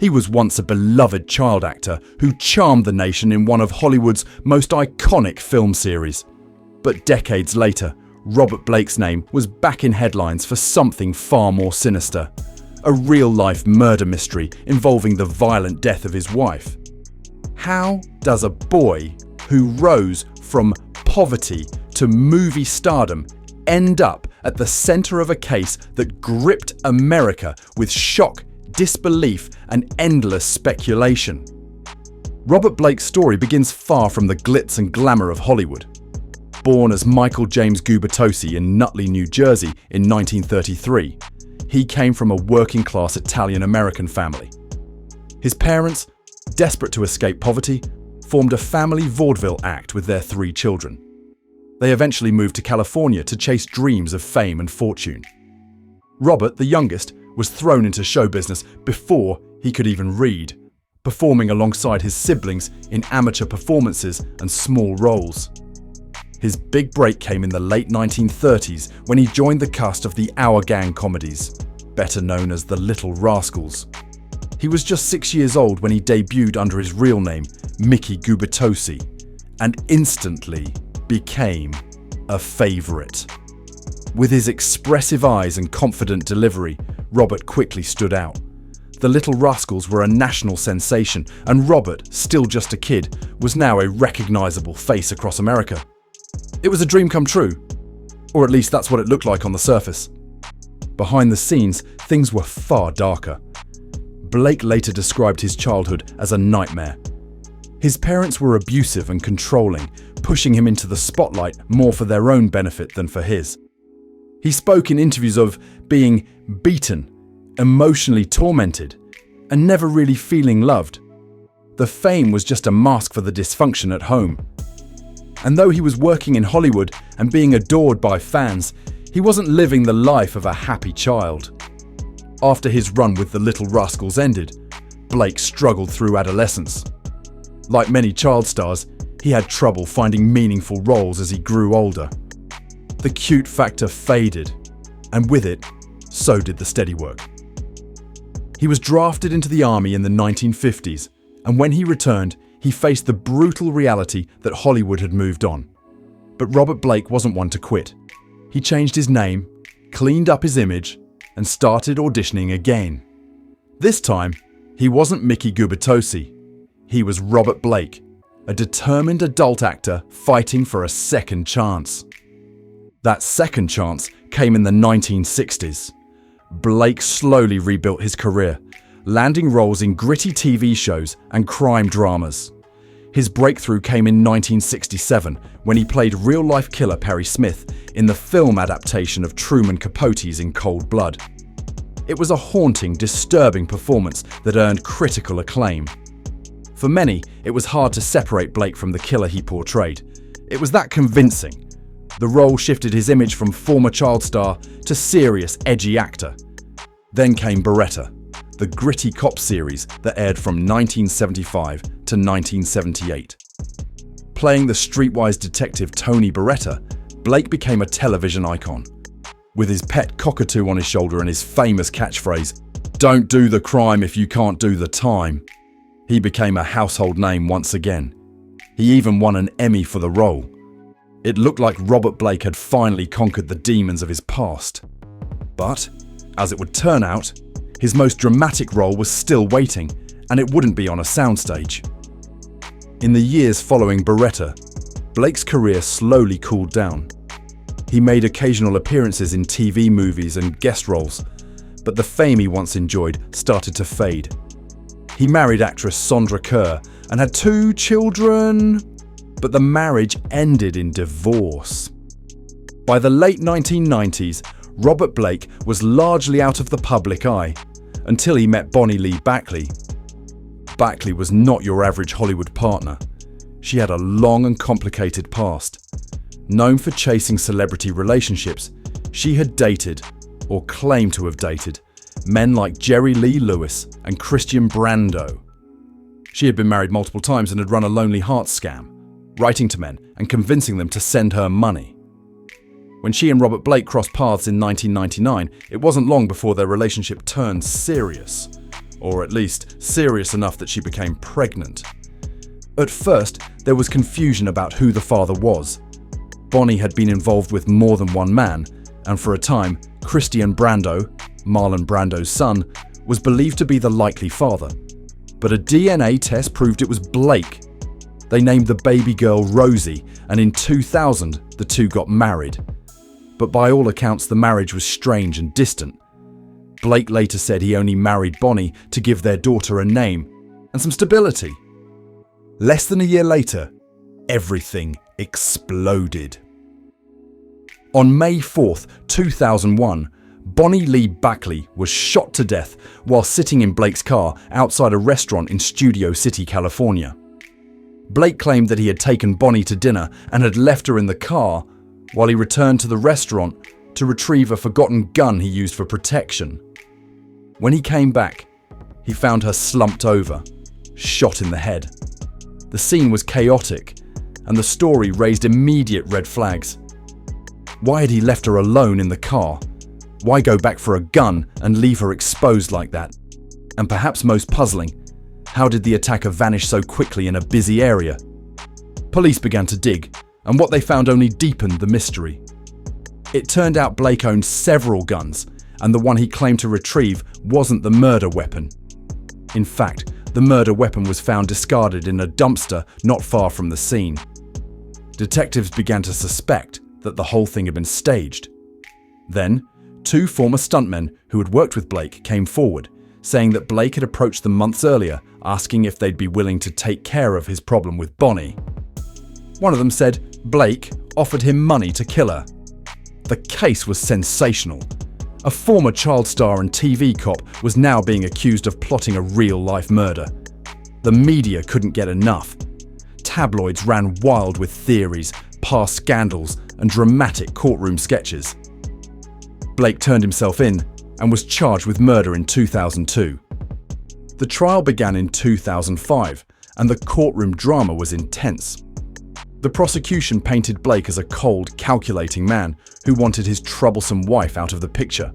He was once a beloved child actor who charmed the nation in one of Hollywood's most iconic film series. But decades later, Robert Blake's name was back in headlines for something far more sinister. A real-life murder mystery involving the violent death of his wife. How does a boy who rose from poverty to movie stardom end up at the center of a case that gripped America with shock, disbelief, and endless speculation? Robert Blake's story begins far from the glitz and glamour of Hollywood. Born as Michael James Gubitosi in Nutley, New Jersey in 1933, he came from a working-class Italian-American family. His parents, desperate to escape poverty, formed a family vaudeville act with their 3 children. They eventually moved to California to chase dreams of fame and fortune. Robert, the youngest, was thrown into show business before he could even read, performing alongside his siblings in amateur performances and small roles. His big break came in the late 1930s when he joined the cast of the Our Gang comedies, better known as the Little Rascals. He was just 6 years old when he debuted under his real name, Mickey Gubitosi, and instantly became a favourite. With his expressive eyes and confident delivery, Robert quickly stood out. The Little Rascals were a national sensation, and Robert, still just a kid, was now a recognisable face across America. It was a dream come true, or at least that's what it looked like on the surface. Behind the scenes, things were far darker. Blake later described his childhood as a nightmare. His parents were abusive and controlling, pushing him into the spotlight more for their own benefit than for his. He spoke in interviews of being beaten, emotionally tormented, and never really feeling loved. The fame was just a mask for the dysfunction at home. And though he was working in Hollywood and being adored by fans, he wasn't living the life of a happy child. After his run with the Little Rascals ended, Blake struggled through adolescence. Like many child stars, he had trouble finding meaningful roles as he grew older. The cute factor faded, and with it, so did the steady work. He was drafted into the army in the 1950s, and when he returned, he faced the brutal reality that Hollywood had moved on. But Robert Blake wasn't one to quit. He changed his name, cleaned up his image, and started auditioning again. This time, he wasn't Mickey Gubitosi. He was Robert Blake, a determined adult actor fighting for a second chance. That second chance came in the 1960s. Blake slowly rebuilt his career, landing roles in gritty TV shows and crime dramas. His breakthrough came in 1967 when he played real-life killer Perry Smith in the film adaptation of Truman Capote's In Cold Blood. It was a haunting, disturbing performance that earned critical acclaim. For many, it was hard to separate Blake from the killer he portrayed. It was that convincing. The role shifted his image from former child star to serious, edgy actor. Then came Beretta, the gritty cop series that aired from 1975 to 1978. Playing the streetwise detective Tony Beretta, Blake became a television icon. With his pet cockatoo on his shoulder and his famous catchphrase, "Don't do the crime if you can't do the time," he became a household name once again. He even won an Emmy for the role. It looked like Robert Blake had finally conquered the demons of his past. But, as it would turn out, his most dramatic role was still waiting, and it wouldn't be on a soundstage. In the years following Beretta, Blake's career slowly cooled down. He made occasional appearances in TV movies and guest roles, but the fame he once enjoyed started to fade. He married actress Sondra Kerr and had 2 children, but the marriage ended in divorce. By the late 1990s, Robert Blake was largely out of the public eye, until he met Lee Bakley. Bakley was not your average Hollywood partner. She had a long and complicated past. Known for chasing celebrity relationships, she had dated, or claimed to have dated, men like Jerry Lee Lewis and Christian Brando. She had been married multiple times and had run a lonely hearts scam, writing to men and convincing them to send her money. When she and Robert Blake crossed paths in 1999, it wasn't long before their relationship turned serious. or at least serious enough that she became pregnant. At first, there was confusion about who the father was. Bonnie had been involved with more than one man, and for a time, Christian Brando, Marlon Brando's son, was believed to be the likely father. But a DNA test proved it was Blake. They named the baby girl Rosie, and in 2000, the two got married. But by all accounts, the marriage was strange and distant. Blake later said he only married Bonnie to give their daughter a name and some stability. Less than a year later, everything exploded. On May 4th, 2001, Bonnie Lee Bakley was shot to death while sitting in Blake's car outside a restaurant in Studio City, California. Blake claimed that he had taken Bonnie to dinner and had left her in the car while he returned to the restaurant to retrieve a forgotten gun he used for protection. When he came back, he found her slumped over, shot in the head. The scene was chaotic, and the story raised immediate red flags. Why had he left her alone in the car? Why go back for a gun and leave her exposed like that? And perhaps most puzzling, how did the attacker vanish so quickly in a busy area? Police began to dig, and what they found only deepened the mystery. It turned out Blake owned several guns, and the one he claimed to retrieve wasn't the murder weapon. In fact, the murder weapon was found discarded in a dumpster not far from the scene. Detectives began to suspect that the whole thing had been staged. Then, two former stuntmen who had worked with Blake came forward, saying that Blake had approached them months earlier, asking if they'd be willing to take care of his problem with Bonnie. One of them said Blake offered him money to kill her. The case was sensational. A former child star and TV cop was now being accused of plotting a real-life murder. The media couldn't get enough. Tabloids ran wild with theories, past scandals, and dramatic courtroom sketches. Blake turned himself in and was charged with murder in 2002. The trial began in 2005, and the courtroom drama was intense. The prosecution painted Blake as a cold, calculating man who wanted his troublesome wife out of the picture.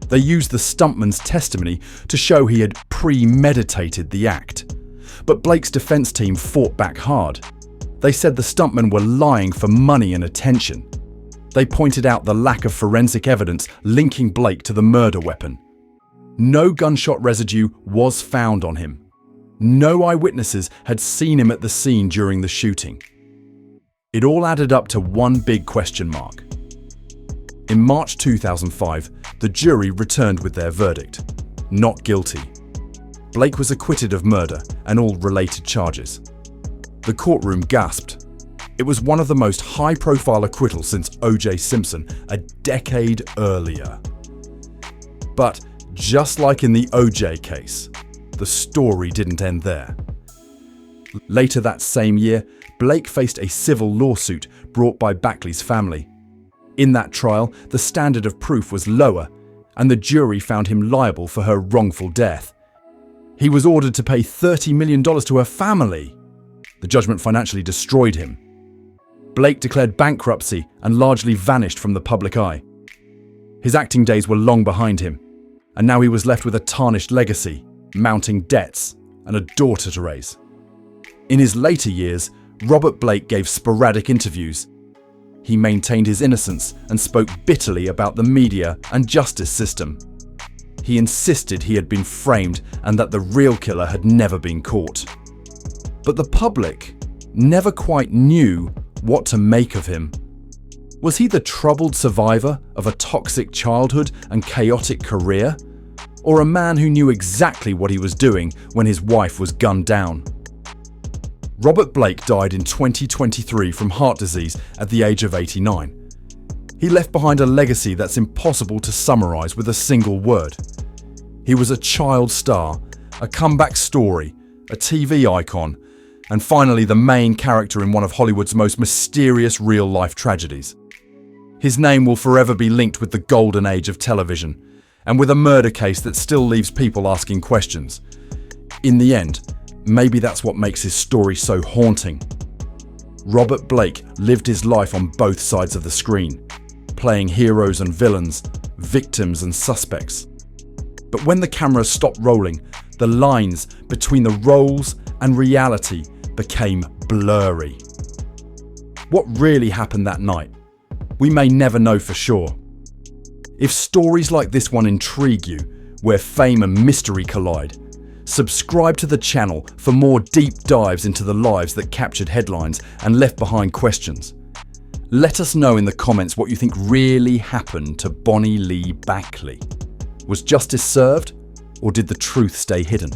They used the stuntman's testimony to show he had premeditated the act. But Blake's defense team fought back hard. They said the stuntmen were lying for money and attention. They pointed out the lack of forensic evidence linking Blake to the murder weapon. No gunshot residue was found on him. No eyewitnesses had seen him at the scene during the shooting. It all added up to one big question mark. In March 2005, the jury returned with their verdict: not guilty. Blake was acquitted of murder and all related charges. The courtroom gasped. It was one of the most high-profile acquittals since O.J. Simpson a decade earlier. But just like in the O.J. case, the story didn't end there. Later that same year, Blake faced a civil lawsuit brought by Bakley's family. In that trial, the standard of proof was lower, and the jury found him liable for her wrongful death. He was ordered to pay $30 million to her family. The judgment financially destroyed him. Blake declared bankruptcy and largely vanished from the public eye. His acting days were long behind him, and now he was left with a tarnished legacy, mounting debts, and a daughter to raise. In his later years, Robert Blake gave sporadic interviews. He maintained his innocence and spoke bitterly about the media and justice system. He insisted he had been framed and that the real killer had never been caught. But the public never quite knew what to make of him. Was he the troubled survivor of a toxic childhood and chaotic career? Or a man who knew exactly what he was doing when his wife was gunned down? Robert Blake died in 2023 from heart disease at the age of 89. He left behind a legacy that's impossible to summarize with a single word. He was a child star, a comeback story, a TV icon, and finally the main character in one of Hollywood's most mysterious real-life tragedies. His name will forever be linked with the golden age of television, and with a murder case that still leaves people asking questions. In the end, maybe that's what makes his story so haunting. Robert Blake lived his life on both sides of the screen, playing heroes and villains, victims and suspects. But when the camera stopped rolling, The lines between the roles and reality became blurry. What really happened that night? We may never know for sure. If stories like this one intrigue you, where fame and mystery collide, subscribe to the channel for more deep dives into the lives that captured headlines and left behind questions. Let us know in the comments what you think really happened to Bonnie Lee Bakley. Was justice served, or did the truth stay hidden?